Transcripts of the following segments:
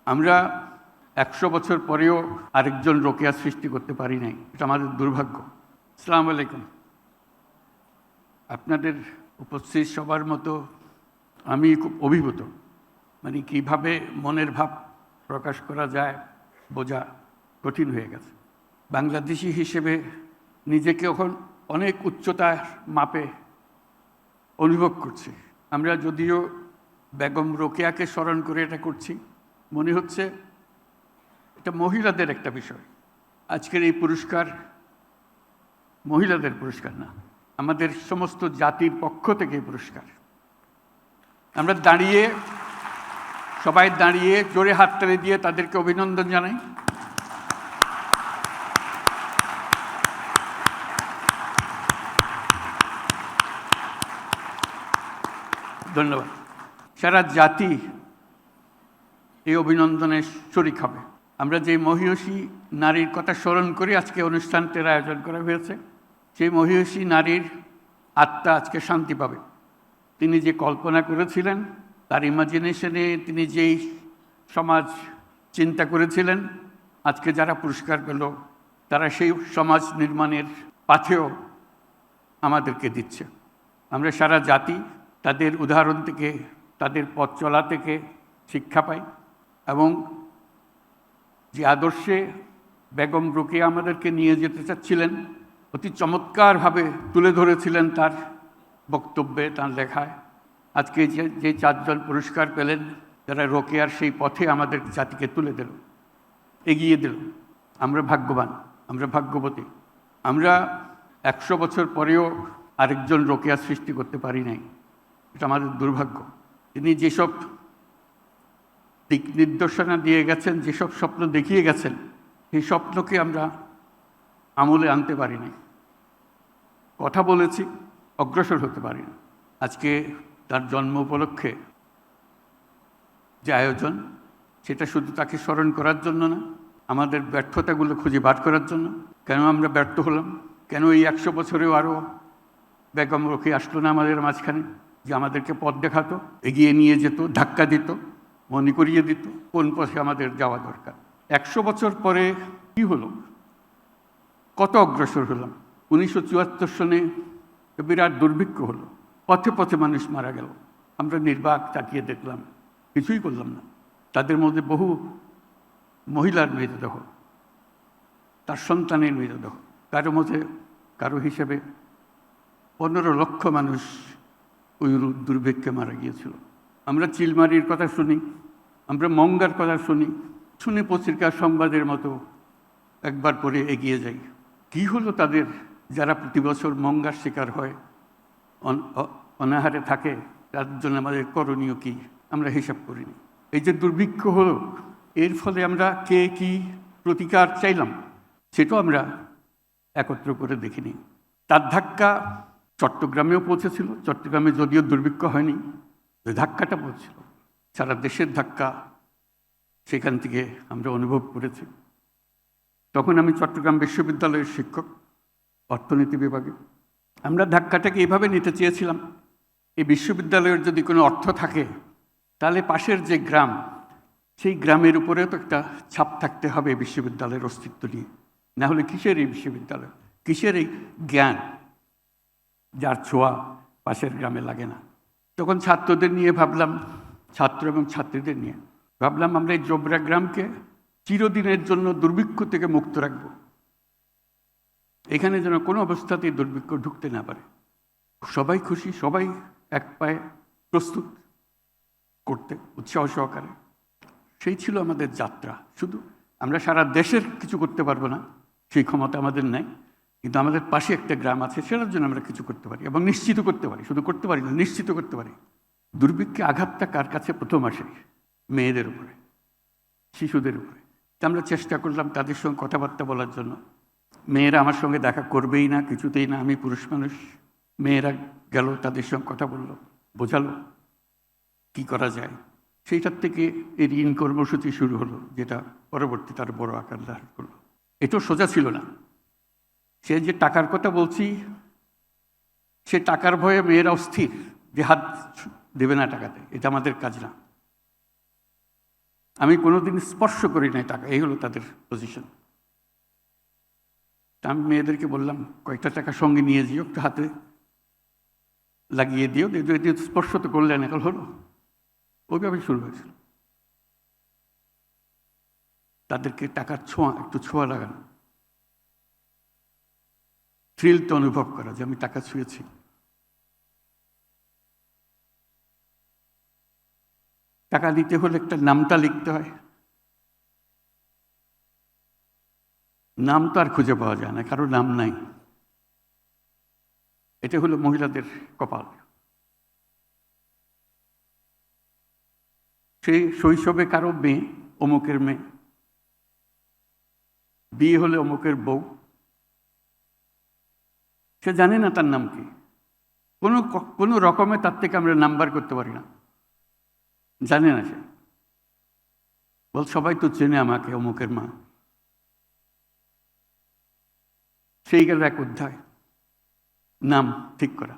আমরা ১০০ বছর পরেও আরেকজন রোকেয়া সৃষ্টি করতে পারি নাই, এটা আমাদের দুর্ভাগ্য। আসসালামু আলাইকুম। আপনাদের উপস্থিত সবার মতো আমি খুব অভিভূত, মানে কিভাবে মনের ভাব প্রকাশ করা যায় বোঝা কঠিন হয়ে গেছে। বাংলাদেশি হিসেবে নিজেকে এখন অনেক উচ্চতার মাপে অনুভব করছি। আমরা যদিও বেগম রোকেয়াকে স্মরণ করে এটা করছি, মনে হচ্ছে এটা মহিলাদের একটা বিষয়। আজকের এই পুরস্কার মহিলাদের পুরস্কার না, আমাদের সমস্ত জাতির পক্ষ থেকে পুরস্কার। আমরা সবাই দাঁড়িয়ে জোরে হাততালি দিয়ে তাদেরকে অভিনন্দন জানাই। ধন্যবাদ। সারা জাতি এই অভিনন্দনে শরীক হবে। আমরা যে মহিয়সী নারীর কথা স্মরণ করে আজকে অনুষ্ঠানটির আয়োজন করা হয়েছে, সেই মহিয়সী নারীর আত্মা আজকে শান্তি পাবে। তিনি যে কল্পনা করেছিলেন, তার ইমাজিনেশনে তিনি যেই সমাজ চিন্তা করেছিলেন, আজকে যারা পুরস্কার পেল তারা সেই সমাজ নির্মাণের পাথেও আমাদেরকে দিচ্ছে। আমরা সারা জাতি তাদের উদাহরণ থেকে, তাদের পথ চলা থেকে শিক্ষা পাই, এবং যে আদর্শে বেগম রোকেয়া আমাদেরকে নিয়ে যেতে চাচ্ছিলেন অতি চমৎকারভাবে তুলে ধরেছিলেন তার বক্তব্যে, তার লেখায়। আজকে যে চারজন পুরস্কার পেলেন, যারা রোকেয়ার সেই পথে আমাদের জাতিকে তুলে দিল, এগিয়ে দিল। আমরা ভাগ্যবান, আমরা ভাগ্যবতী। আমরা ১০০ বছর পরেও আরেকজন রোকেয়া সৃষ্টি করতে পারি নাই, এটা আমাদের দুর্ভাগ্য। তিনি যেসব দিক নির্দেশনা দিয়ে গেছেন, যেসব স্বপ্ন দেখিয়ে গেছেন, সেই স্বপ্নকে আমরা আমলে আনতে পারি নাই। কথা বলেছি, অগ্রসর হতে পারি না। আজকে তার জন্ম উপলক্ষে যে আয়োজন, সেটা শুধু তাকে স্মরণ করার জন্য না, আমাদের ব্যর্থতাগুলো খুঁজে বার করার জন্য। কেন আমরা ব্যর্থ হলাম, কেন এই ১০০ বছরেও আরও বেগম রোকেয়া আসলো না আমাদের মাঝখানে, যে আমাদেরকে পথ দেখাতো, এগিয়ে নিয়ে যেত, ধাক্কা দিত, মনে করিয়ে দিত কোন পথে আমাদের যাওয়া দরকার। ১০০ বছর পরে কি হলো, কত অগ্রসর হলাম। ১৯৭৪ সনে বিরাট দুর্ভিক্ষ হলো, পথে পথে মানুষ মারা গেল। আমরা নির্বাক তাকিয়ে দেখলাম, কিছুই করলাম না। তাদের মধ্যে বহু মহিলার মৃতদেহ, তার সন্তানের মৃতদেহ, কারো হিসেবে ১৫ লক্ষ মানুষ ওই দুর্ভিক্ষে মারা গিয়েছিল। আমরা চিলমারির কথা শুনি, আমরা মঙ্গার কথা শুনি পত্রিকার সংবাদের মতো একবার পরে এগিয়ে যাই। কি হলো তাদের, যারা প্রতি বছর মঙ্গার শিকার হয়, অনাহারে থাকে, তার জন্য আমাদের করণীয় কী আমরা হিসাব করিনি। এই যে দুর্ভিক্ষ হলো, এর ফলে আমরা কে কি প্রতিকার চাইলাম, সেটাও আমরা একত্র করে দেখিনি। তার ধাক্কা চট্টগ্রামেও পৌঁছেছিল। চট্টগ্রামে যদিও দুর্ভিক্ষ হয়নি, ওই ধাক্কাটা পৌঁছেছিল। সারা দেশের ধাক্কা সেখান থেকে আমরা অনুভব করেছি। তখন আমি চট্টগ্রাম বিশ্ববিদ্যালয়ের শিক্ষক, অর্থনীতি বিভাগে। আমরা ধাক্কাটাকে এইভাবে নিতে চেয়েছিলাম, এই বিশ্ববিদ্যালয়ের যদি কোনো অর্থ থাকে, তাহলে পাশের যে গ্রাম, সেই গ্রামের উপরেও তো একটা ছাপ থাকতে হবে বিশ্ববিদ্যালয়ের অস্তিত্ব নিয়ে। না হলে কিসের এই বিশ্ববিদ্যালয়, কিসের এই জ্ঞান, যার ছোঁয়া পাশের গ্রামে লাগে না। তখন ছাত্রদের নিয়ে ভাবলাম, ছাত্র এবং ছাত্রীদের নিয়ে ভাবলাম, আমরা এই জোবরা গ্রামকে চিরদিনের জন্য দুর্ভিক্ষ থেকে মুক্ত রাখব। এখানে যেন কোনো অবস্থাতেই দুর্ভিক্ষ ঢুকতে না পারে। সবাই খুশি, সবাই এক পায়ে প্রস্তুত করতে উৎসাহ সহকারে। সেই ছিল আমাদের যাত্রা। শুধু আমরা সারা দেশের কিছু করতে পারবো না, সেই ক্ষমতা আমাদের নেই, কিন্তু আমাদের পাশে একটা গ্রাম আছে, সেটার জন্য আমরা কিছু করতে পারি এবং নিশ্চিত করতে পারি। শুধু করতে পারি না, নিশ্চিত করতে পারি। দুর্ভিক্ষে আঘাতটা কার কাছে প্রথম আসে? মেয়েদের উপরে, শিশুদের উপরে। আমরা চেষ্টা করলাম তাদের সঙ্গে কথাবার্তা বলার জন্য। মেয়েরা আমার সঙ্গে দেখা করবেই না, কিছুতেই না, আমি পুরুষ মানুষ। মেয়েরা গেল, তাদের সঙ্গে কথা বলল, বোঝালো কি করা যায়। সেইটার থেকে এই ঋণ কর্মসূচি শুরু হলো, যেটা পরবর্তী তার বড় আকার ধারণ করলো। এটাও সোজা ছিল না। সে যে টাকার কথা বলছি, সে টাকার ভয়ে মেয়েরা অস্থির, যে হাত দেবে না টাকাতে, এটা আমাদের কাজ না। আমি কোনোদিন স্পর্শ করি নাই টাকা, এই হলো তাদের পজিশন। তা আমি মেয়েদেরকে বললাম, কয়েকটা টাকা সঙ্গে নিয়ে যেও, একটু হাতে লাগিয়ে দিও, স্পর্শ তো করলেন, এখন হলো। ওইভাবে শুরু হয়েছিল। তাদেরকে টাকার ছোঁয়া, একটু ছোঁয়া লাগানো, থ্রিলটা অনুভব করা যে আমি টাকা ছুঁয়েছি। টাকা দিতে হলে একটা নামটা লিখতে হয়, নাম তো আর খুঁজে পাওয়া যায় না, কারো নাম নাই। এটা হলো মহিলাদের কপাল। সেই শৈশবে কারো মেয়ে, অমুকের মেয়ে, বিয়ে হলে অমুকের বউ, সে জানে না তার নাম কি। কোনো রকমে তার থেকে আমরা নাম্বার করতে পারি না, জানে না সে। বল সবাই তো চেনে আমাকে, অমুকের মা। সেই গেল এক অধ্যায়, নাম ঠিক করা।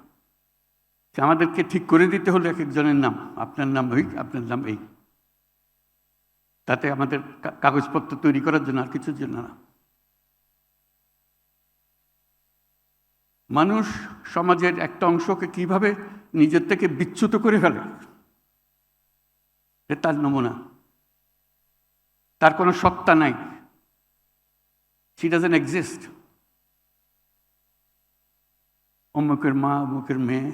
আমাদেরকে ঠিক করে দিতে হলে এক একজনের নাম, আপনার নাম ওই, আপনার নাম এই। তাতে আমাদের কাগজপত্র তৈরি করার জন্য, আর কিছুর জন্য না। মানুষ সমাজের একটা অংশকে কিভাবে নিজের থেকে বিচ্যুত করে ফেলে, তার নমুনা। তার কোনো সত্তা নাই, she doesn't exist। অমুকের মা, অমুকের মেয়ে,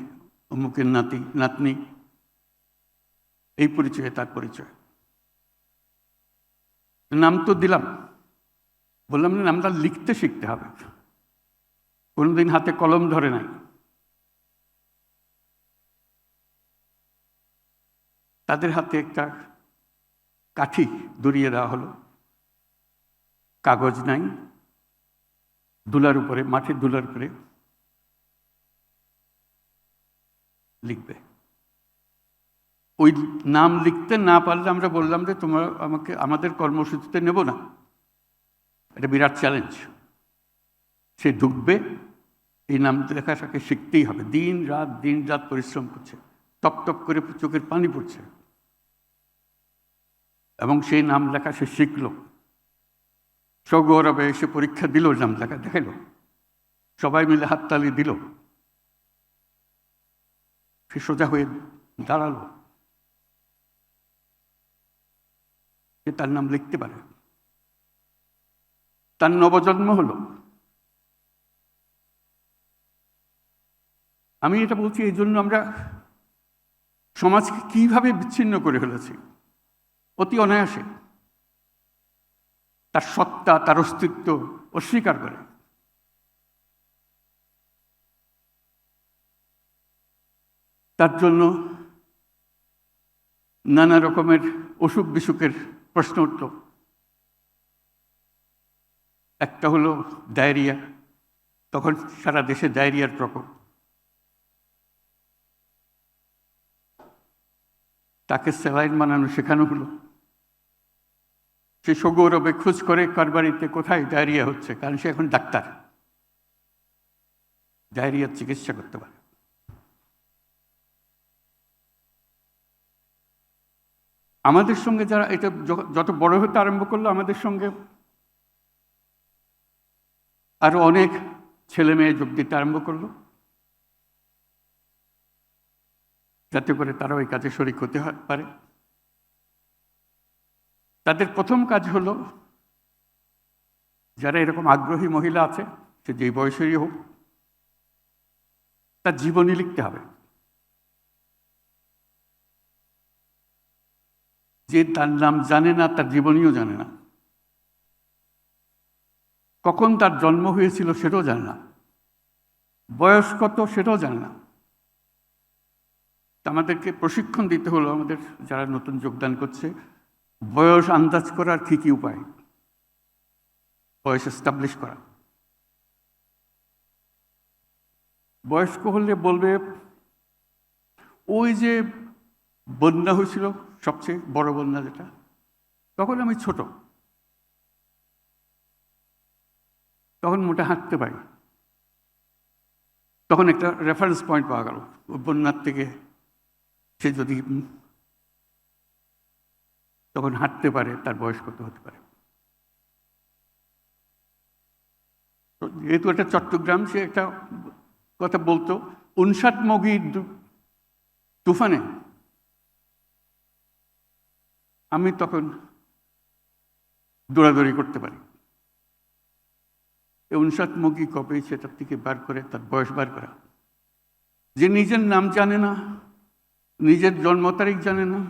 অমুকের নাতি নাতনি, এই পরিচয়ে তার পরিচয়। নাম তো দিলাম, বললাম না নামটা লিখতে শিখতে হবে। কোনোদিন হাতে কলম ধরে নাই। তাদের হাতে একটা কাঠি ধরিয়ে দেওয়া হলো, কাগজ নাই, দুলার উপরে, মাটির দুলার উপরে লিখবে। ওই নাম লিখতে না পারলে আমরা বললাম যে তোমরা আমাদের কর্মসূচিতে নেব না। এটা বিরাট চ্যালেঞ্জ। সে ঢুকবে, এই নাম লেখাটাকে শিখতেই হবে। দিন রাত পরিশ্রম করছে, টপ টপ করে চোখের পানি পড়ছে, এবং সেই নাম লেখা সে শিখল। সগৌরবে এসে পরীক্ষা দিল, নাম লেখা দেখাইল, সবাই মিলে হাততালি দিল, সে সোজা হয়ে দাঁড়ালো, সে তার নাম লিখতে পারে, তার নবজন্ম হলো। আমি এটা বলছি এই জন্য, আমরা সমাজকে কিভাবে বিচ্ছিন্ন করে ফেলেছি অতি অনায়াসে। তার সত্তা, তার অস্তিত্ব অস্বীকার করে। তার জন্য নানা রকমের অসুখ বিসুখের প্রশ্ন উঠল। একটা হলো ডায়রিয়া, তখন সারা দেশে ডায়রিয়ার প্রকোপ। তাকে স্যালাইন বানানো শেখানো হলো। সে সগৌরবে খোঁজ করে কার বাড়িতে কোথায় ডায়রিয়া হচ্ছে, কারণ সে এখন ডাক্তার, ডায়রিয়ার চিকিৎসা করতে পারে। আমাদের সঙ্গে যারা এটা যত বড় হতে আরম্ভ করলো, আমাদের সঙ্গে আরো অনেক ছেলে মেয়ে যোগ দিতে আরম্ভ করলো, যাতে করে তারা ওই কাজে শরিক হতে পারে। তাদের প্রথম কাজ হলো, যারা এরকম আগ্রহী মহিলা আছে, সে যেই বয়সেরই হোক, তার জীবনী লিখতে হবে। যে তার নাম জানে না, তার জীবনীও জানে না, কখন তার জন্ম হয়েছিল সেটাও জানে না, বয়স কত সেটাও জানে না। আমাদেরকে প্রশিক্ষণ দিতে হলো, আমাদের যারা নতুন যোগদান করছে, বয়স আন্দাজ করার কি কি উপায়, বয়স এস্টাবলিশ করা। বয়স্ক হলে বলবে, ওই যে বন্যা হয়েছিল, সবচেয়ে বড় বন্যা যেটা, তখন আমি ছোট, তখন মোটা হাঁটতে পারি। তখন একটা রেফারেন্স পয়েন্ট পাওয়া গেল। বন্যার থেকে সে যদি তখন হাঁটতে পারে, তার বয়স কত হতে পারে। যেহেতু একটা চট্টগ্রাম, সে একটা কথা বলতো, 59 মগির তুফানে আমি তখন দৌড়াদৌড়ি করতে পারি। 59 মগি কবে সেটার থেকে বার করে তার বয়স বার করা, যে নিজের নাম জানে না, নিজের জন্ম তারিখ জানে না,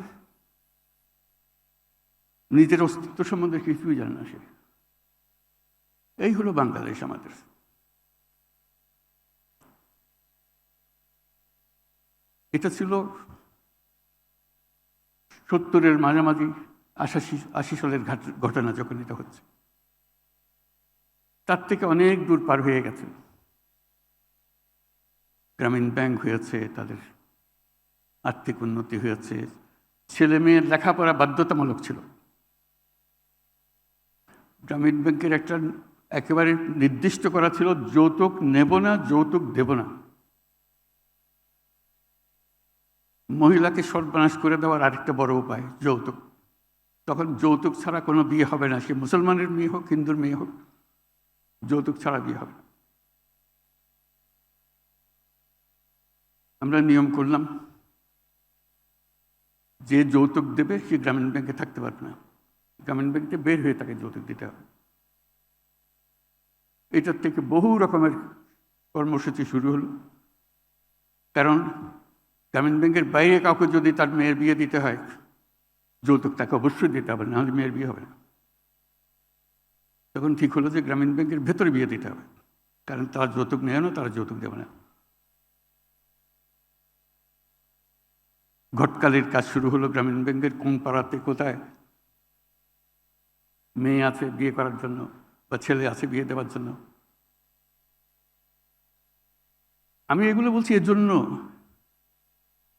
নিজের অস্তিত্ব সম্বন্ধে কিছুই জানে না, সে এই হলো বাংলাদেশ আমাদের। এটা ছিল 70-এর মাঝামাঝি, 80 সালের ঘটনা যখন এটা হচ্ছে। তার থেকে অনেক দূর পার হয়ে গেছে। গ্রামীণ ব্যাংক হয়েছে, তাদের আর্থিক উন্নতি হয়েছে, ছেলে মেয়ের লেখাপড়া বাধ্যতামূলক ছিল। গ্রামীণ ব্যাংকের একটা একেবারে নির্দিষ্ট করা ছিল, যৌতুক নেব না, যৌতুক দেব না। মহিলাকে সর্বনাশ করে দেওয়ার আরেকটা বড় উপায় যৌতুক। তখন যৌতুক ছাড়া কোনো বিয়ে হবে না, সে মুসলমানের মেয়ে হোক, হিন্দুর মেয়ে হোক, যৌতুক ছাড়া বিয়ে হবে না। আমরা নিয়ম করলাম, যে যৌতুক দেবে সে গ্রামীণ ব্যাংকে থাকতে পারবে না, গ্রামীণ ব্যাংকে বের হয়ে তাকে যৌতুক দিতে হবে। এটার থেকে বহু রকমের কর্মসূচি শুরু হলো। কারণ গ্রামীণ ব্যাংকের বাইরে কাউকে যদি তার মেয়ের বিয়ে দিতে হয়, যৌতুক তাকে অবশ্যই দিতে হবে, নাহলে মেয়ের বিয়ে হবে না। তখন ঠিক হলো যে গ্রামীণ ব্যাংকের ভেতরে বিয়ে দিতে হবে, কারণ তার যৌতুক নেয় না, তারা যৌতুক দেবে না। ঘটকালির কাজ শুরু হলো গ্রামীণ ব্যাংকের, কোন পাড়াতে কোথায় মেয়ে আছে বিয়ে করার জন্য বা ছেলে আছে বিয়ে দেওয়ার জন্য। আমি এগুলো বলছি এজন্য,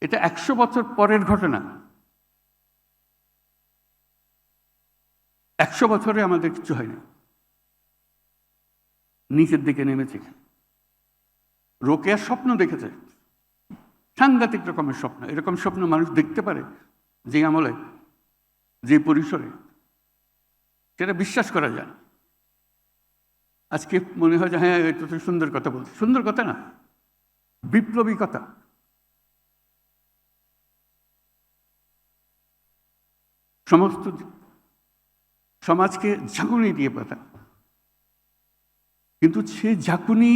এটা 100 বছর পরের ঘটনা। 100 বছরে আমাদের কিছু হয়নি, নিচের দিকে নেমেছে। রোকেয়ার স্বপ্ন দেখেছে, সাংঘাতিক রকমের স্বপ্ন। এরকম স্বপ্ন মানুষ দেখতে পারে যে আমলে, যে পরিসরে, সেটা বিশ্বাস করা যায়। আজকে মনে হয় যে হ্যাঁ, এটা তো সুন্দর কথা বলছে। সুন্দর কথা না, বিপ্লবী কথা। সমস্ত সমাজকে ঝাঁকুনি দিয়ে পাতা, কিন্তু সে ঝাঁকুনি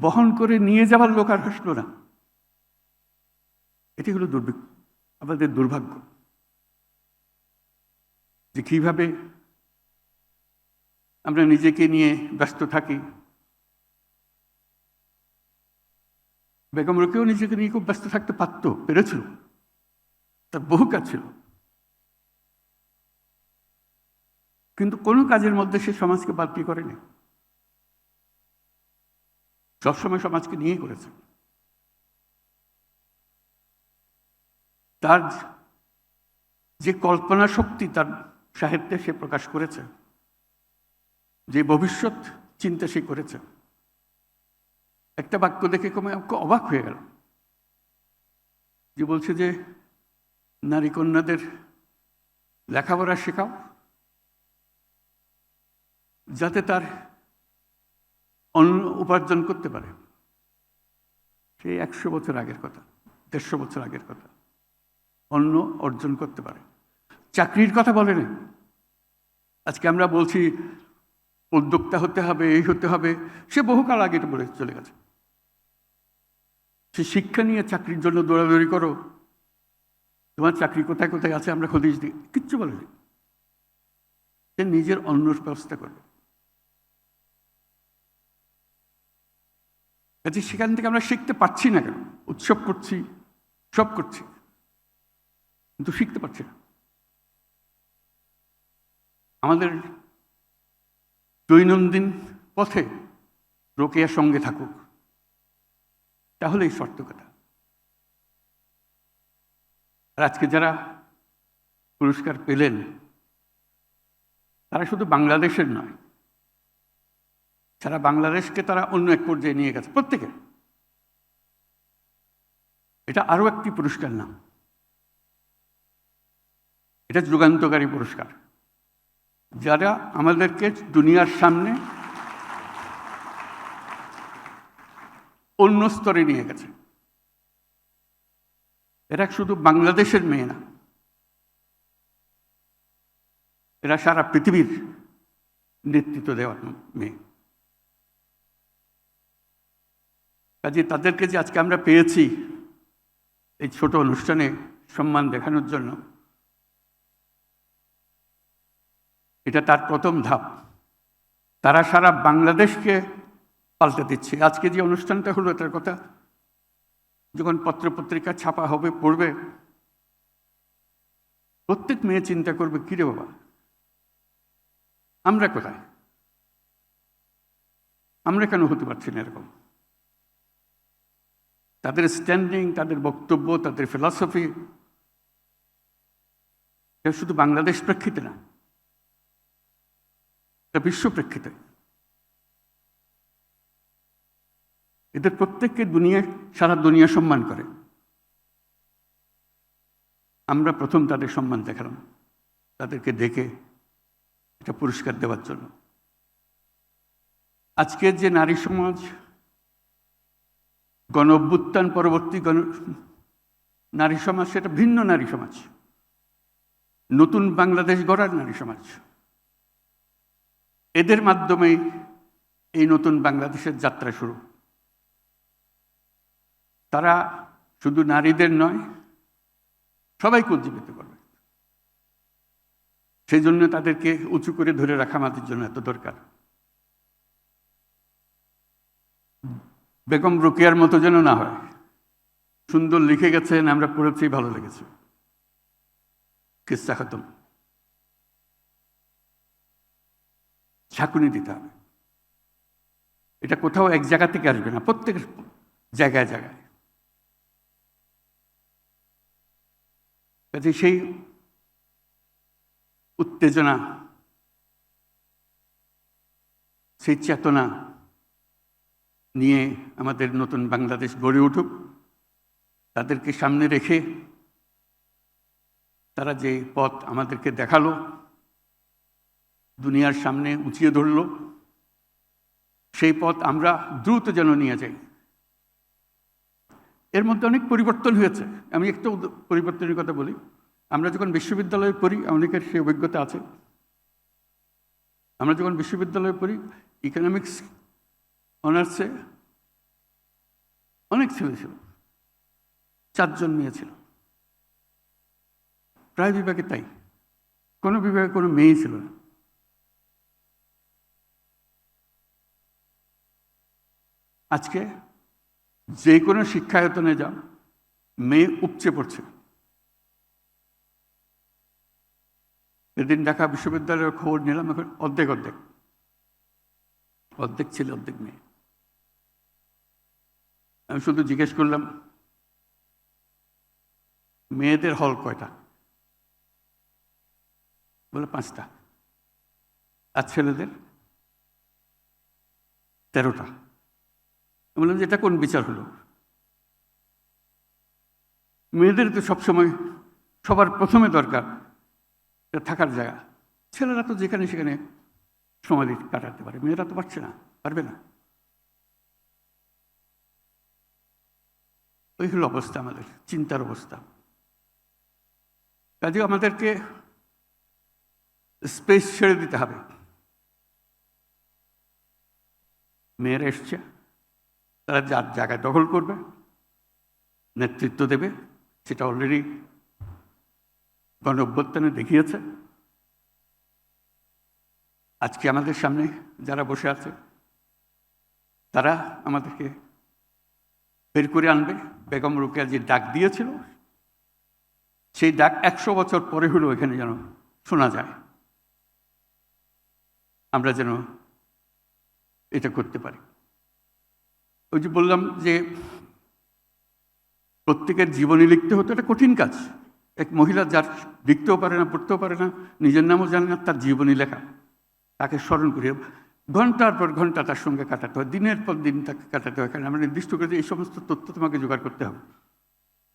বহন করে নিয়ে যাওয়ার লোক আর হাসল না। এটি হলো আমাদের দুর্ভাগ্য, যে কিভাবে আমরা নিজেকে নিয়ে ব্যস্ত থাকি। বেগম রোকেয়াও নিজেকে নিয়ে খুব ব্যস্ত থাকতে পেরেছিল, তার বহু কাজ ছিল, কিন্তু কোনো কাজের মধ্যে সে সমাজকে বাদ দিয়ে করেনি, সবসময় সমাজকে নিয়েই করেছে। তার যে কল্পনা শক্তি তার সাহিত্যে সে প্রকাশ করেছে, যে ভবিষ্যৎ চিন্তা সে করেছে। একটা বাক্য দেখে আমাকে অবাক হয়ে গেল, যে বলছে যে নারী কন্যাদের লেখাপড়া শেখাও যাতে তার অন্ন উপার্জন করতে পারে। সেই 100 বছর আগের কথা, 150 বছর আগের কথা। অন্ন অর্জন করতে পারে, চাকরির কথা বলেনি। আজকে আমরা বলছি উদ্যোক্তা হতে হবে, এই হতে হবে, সে বহুকাল আগে এটা বলে চলে গেছে। সে শিক্ষা নিয়ে চাকরির জন্য দৌড়াদৌড়ি করো, তোমার চাকরি কোথায় কোথায় আছে আমরা খোঁজ দিই, কিচ্ছু বলেনি। সে নিজের অন্ন ব্যবস্থা করবে। কাজে সেখান থেকে আমরা শিখতে পারছি না কেন? উৎসব করছি, সব করছি, কিন্তু শিখতে পারছি না। আমাদের দৈনন্দিন পথে রোকেয়ার সঙ্গে থাকুক, তাহলেই সার্থকতা। আর আজকে যারা পুরস্কার পেলেন, তারা শুধু বাংলাদেশের নয়, সারা বাংলাদেশকে তারা অন্য এক পর্যায়ে নিয়ে গেছে প্রত্যেকে। এটা আরো একটি পুরস্কার না, এটা যুগান্তকারী পুরস্কার, যারা আমাদেরকে দুনিয়ার সামনে অন্য স্তরে নিয়ে গেছে। এরা শুধু বাংলাদেশের মেয়ে না, এরা সারা পৃথিবীর নেতৃত্ব দেওয়ার মেয়ে। কাজে তাদেরকে যে আজকে আমরা পেয়েছি এই ছোট অনুষ্ঠানে সম্মান দেখানোর জন্য, এটা তার প্রথম ধাপ। তারা সারা বাংলাদেশকে পাল্টে দিচ্ছে। আজকে যে অনুষ্ঠানটা হলো, এটার কথা যখন পত্রপত্রিকা ছাপা হবে, পড়বে, প্রত্যেক মেয়ে চিন্তা করবে, কিরে বাবা, আমরা কোথায়? আমরা কেন হতে পারছি না এরকম? তাদের স্ট্যান্ডিং, তাদের বক্তব্য, তাদের ফিলসফি, এটা শুধু বাংলাদেশ প্রেক্ষিতে না, এটা বিশ্ব প্রেক্ষিতে। এদের প্রত্যেককে সারা দুনিয়া সম্মান করে। আমরা প্রথম তাদের সম্মান দেখালাম, তাদেরকে ডেকে এটা পুরস্কার দেওয়ার জন্য। আজকের যে নারী সমাজ, গণ অভ্যুত্থান পরবর্তী নারী সমাজ, সেটা ভিন্ন নারী সমাজ, নতুন বাংলাদেশ গড়ার নারী সমাজ। এদের মাধ্যমেই এই নতুন বাংলাদেশের যাত্রা শুরু। তারা শুধু নারীদের নয়, সবাইকে উজ্জীবিত করবে। সেই জন্য তাদেরকে উঁচু করে ধরে রাখা আমাদের জন্য এত দরকার। বেগম রোকেয়ার মতো যেন না হয়, সুন্দর লিখে গেছেন, আমরা পড়েছি, ভালো লেগেছে, কিস্সা খতম। ঝাঁকুনি দিতে হবে। এটা কোথাও এক জায়গা থেকে আসবে না, প্রত্যেক জায়গায় জায়গায়। কাজে সেই উত্তেজনা, সেই চেতনা নিয়ে আমাদের নতুন বাংলাদেশ গড়ে উঠুক। তাদেরকে সামনে রেখে তারা যে পথ আমাদেরকে দেখালো, দুনিয়ার সামনে উঁচিয়ে ধরল, সেই পথ আমরা দ্রুত যেন নিয়ে যাই। এর মধ্যে অনেক পরিবর্তন হয়েছে। আমি একটা পরিবর্তনের কথা বলি। আমরা যখন বিশ্ববিদ্যালয়ে পড়ি, অনেকের সেই অভিজ্ঞতা আছে, আমরা যখন বিশ্ববিদ্যালয়ে পড়ি, ইকোনমিক্স অনার্সে অনেক ছেলে ছিল, 4 জন মেয়ে ছিল। প্রায় বিভাগে তাই, কোনো বিভাগে কোনো মেয়ে ছিল না। আজকে যে কোনো শিক্ষায়তনে যাও, মেয়ে উপচে পড়ছে। এদিন ঢাকা বিশ্ববিদ্যালয়ের খবর নিলাম, এখন অর্ধেক অর্ধেক অর্ধেক ছেলে, অর্ধেক মেয়ে। আমি শুধু জিজ্ঞেস করলাম, মেয়েদের হল কয়টা? বলে 5টা। আর ছেলেদের 13টা। বললাম যে এটা কোন বিচার হলো? মেয়েদের তো সবসময় সবার প্রথমে দরকার থাকার জায়গা। ছেলেরা তো যেখানে সেখানে সময় কাটাতে পারে, মেয়েরা তো পারছে না, পারবে না। ওই হলো অবস্থা, আমাদের চিন্তার অবস্থা। কাজে আমাদেরকে স্পেস ছেড়ে দিতে হবে। মেয়েরা এসছে, তারা যার জায়গায় দখল করবে, নেতৃত্ব দেবে, সেটা অলরেডি গণ অভ্যুত্থানে দেখিয়েছে। আজকে আমাদের সামনে যারা বসে আছে, তারা আমাদেরকে বের করে আনবে। বেগম রোকেয়া যে ডাক দিয়েছিল, সেই ডাক 100 বছর পরে হলেও এখানে যেন শোনা যায়। আমরা যেন এটা করতে পারি। ওই যে বললাম যে প্রত্যেকের জীবনী লিখতে হতো, এটা কঠিন কাজ। এক মহিলা যার লিখতেও পারে না, পড়তেও পারে না, নিজের নামও জানে না, তার জীবনী লেখা, তাকে স্মরণ করে ঘন্টার পর ঘন্টা তার সঙ্গে কাটাতে হয়, দিনের পর দিন তাকে কাটাতে হয়। কারণ আমরা নির্দিষ্ট করে যে এই সমস্ত তথ্য তোমাকে জোগাড় করতে হবে,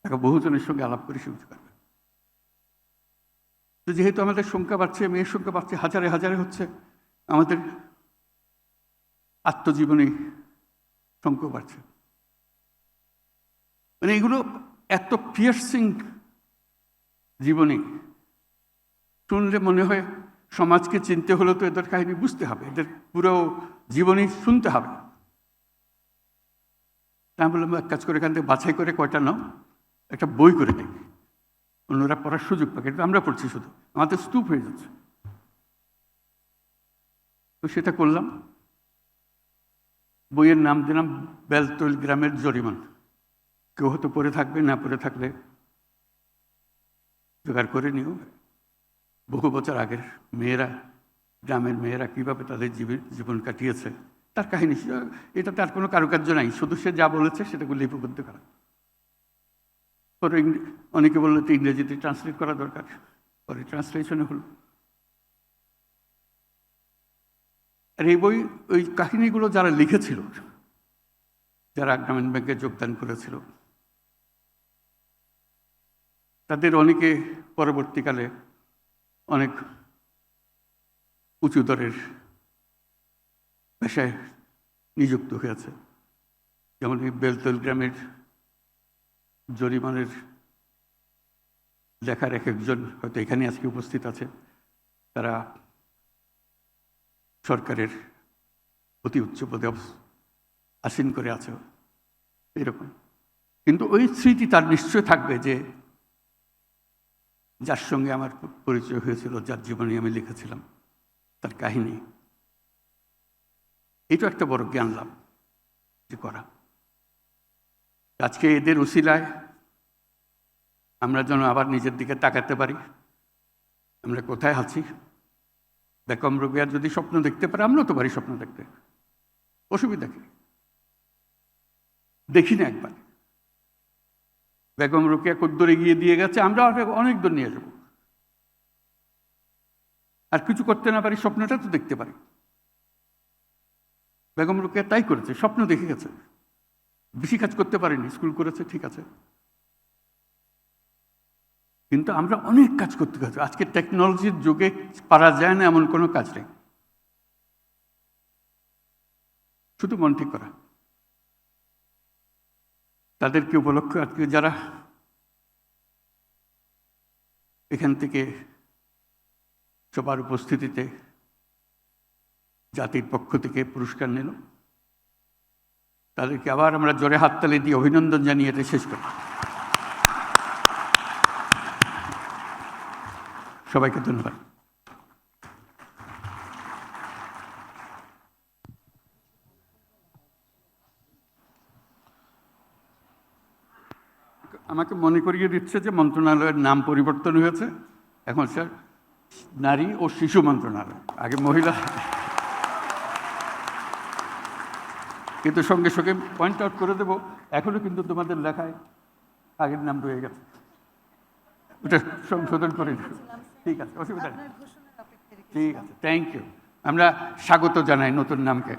তাকে বহুজনের সঙ্গে আলাপ করে সে জোগাড়। তো যেহেতু আমাদের সংখ্যা বাড়ছে, মেয়ের সংখ্যা বাড়ছে, হাজারে হাজারে হচ্ছে, আমাদের আত্মজীবনী সংখ্যা বাড়ছে। মানে এগুলো এত পিয়ার্সিং জীবনী, শুনলে মনে হয় সমাজকে চিনতে হলে তো এদের কাহিনী বুঝতে হবে, এদের পুরো জীবনী শুনতে হবে। আমি বললাম এক কাজ করে এখান থেকে বাছাই করে কয়টা নাও, একটা বই করে দিই, অন্যরা পড়ার সুযোগ পায়। কিন্তু আমরা পড়ছি শুধু, আমাদের স্তূপ হয়ে যাচ্ছে। তো সেটা করলাম, বইয়ের নাম দিলাম বেলতল গ্রামের জরিমান। কেউ হয়তো পড়ে থাকবে, না পড়ে থাকলে জোগাড় করে নিও। বহু বছর আগের মেয়েরা, গ্রামের মেয়েরা কীভাবে তাদের জীবন কাটিয়েছে তার কাহিনী। এটা তার কোনো কারুকার্য নাই, শুধু সে যা বলেছে সেটাকে লিপিবদ্ধ করা। পরে অনেকে বললো তো ইংরেজিতে ট্রান্সলেট করা দরকার, পরে ট্রান্সলেশনে হলো। আর এই বই, ওই কাহিনীগুলো যারা লিখেছিল, যারা গ্রামীণ ব্যাংকে যোগদান করেছিল, তাদের অনেকে পরবর্তীকালে অনেক উঁচু দরের পেশায় নিযুক্ত হয়েছে। যেমন এই বেলতল গ্রামের জরিমানের লেখার এক একজন হয়তো এখানে আজকে উপস্থিত আছে, তারা সরকারের অতি উচ্চ পদে আসীন করে আছে এরকম। কিন্তু ওই স্মৃতি তার নিশ্চয় থাকবে যে যার সঙ্গে আমার পরিচয় হয়েছিল, যার জীবনে আমি লিখেছিলাম, তার কাহিনী। এটা একটা বড় জ্ঞান লাভ যে করা। আজকে এদের উসিলায় আমরা যেন আবার নিজের দিকে তাকাতে পারি, আমরা কোথায় আছি। বেগম রোকেয়া যদি স্বপ্ন দেখতে পারে, আমরাও তো পারি স্বপ্ন দেখতে, অসুবিধা কি? দেখি না একবার বেগম রোকেয়া কদ্দুর এগিয়ে দিয়ে গেছে, আমরা অনেক দূর নিয়ে যাব। আর কিছু করতে না পারি, স্বপ্নটা তো দেখতে পারি। বেগম রোকেয়া তাই করেছে, স্বপ্ন দেখে গেছে। বেশি কাজ করতে পারিনি, স্কুল করেছে ঠিক আছে, কিন্তু আমরা অনেক কাজ করতে গেছি। আজকে টেকনোলজির যুগে পারা যায় না এমন কোনো কাজ নেই, শুধু মন ঠিক করা। তাদেরকে উপলক্ষ আজকে যারা এখান থেকে সবার উপস্থিতিতে জাতির পক্ষ থেকে পুরস্কার নিল, তাদেরকে আবার আমরা জোরে হাততালি দিয়ে অভিনন্দন জানিয়ে এটা শেষ করি। সবাইকে ধন্যবাদ। আমাকে মনে করিয়ে দিচ্ছে যে মন্ত্রণালয়ের নাম পরিবর্তন হয়েছে, এখন স্যার নারী ও শিশু মন্ত্রণালয়, আগে মহিলা। কিন্তু সঙ্গে সঙ্গে পয়েন্ট আউট করে দেবো, এখনো কিন্তু তোমাদের লেখায় আগের নাম রয়ে গেছে, ওটা সংশোধন করে দেবো। ঠিক আছে, অসুবিধা নেই। ঠিক আছে, থ্যাংক ইউ। আমরা স্বাগত জানাই নতুন নামকে।